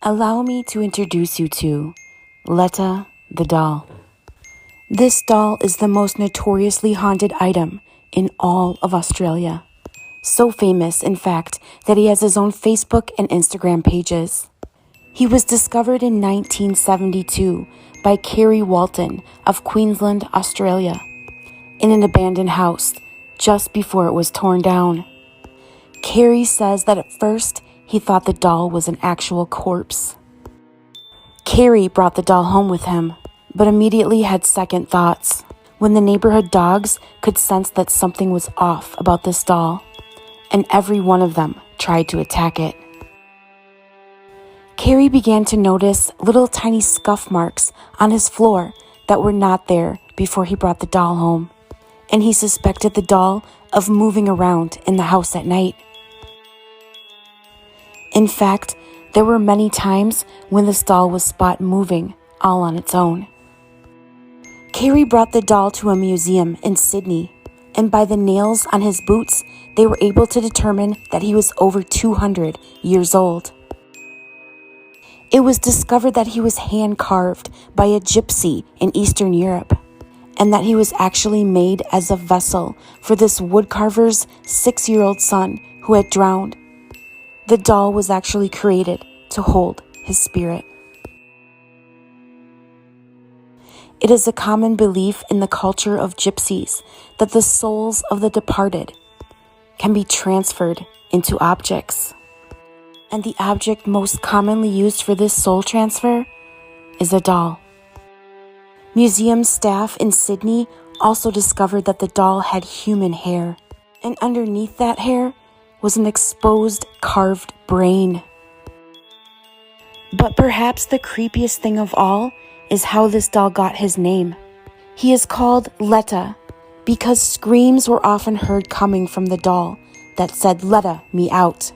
Allow me to introduce you to Letta the doll. This doll is the most notoriously haunted item in all of Australia. So famous, in fact, that he has his own Facebook and Instagram pages. He was discovered in 1972 by Kerry Walton of Queensland, Australia, in an abandoned house just before it was torn down. Kerry says that at first he thought the doll was an actual corpse. Kerry brought the doll home with him, but immediately had second thoughts when the neighborhood dogs could sense that something was off about this doll, and every one of them tried to attack it. Kerry began to notice little tiny scuff marks on his floor that were not there before he brought the doll home, and he suspected the doll of moving around in the house at night. In fact, there were many times when this doll was spot moving all on its own. Kerry brought the doll to a museum in Sydney, and by the nails on his boots, they were able to determine that he was over 200 years old. It was discovered that he was hand-carved by a gypsy in Eastern Europe, and that he was actually made as a vessel for this woodcarver's 6-year-old son who had drowned. The doll was actually created to hold his spirit. It is a common belief in the culture of gypsies that the souls of the departed can be transferred into objects. And the object most commonly used for this soul transfer is a doll. Museum staff in Sydney also discovered that the doll had human hair, and underneath that hair was an exposed, carved brain. But perhaps the creepiest thing of all is how this doll got his name. He is called Letta because screams were often heard coming from the doll that said, "Letta me out."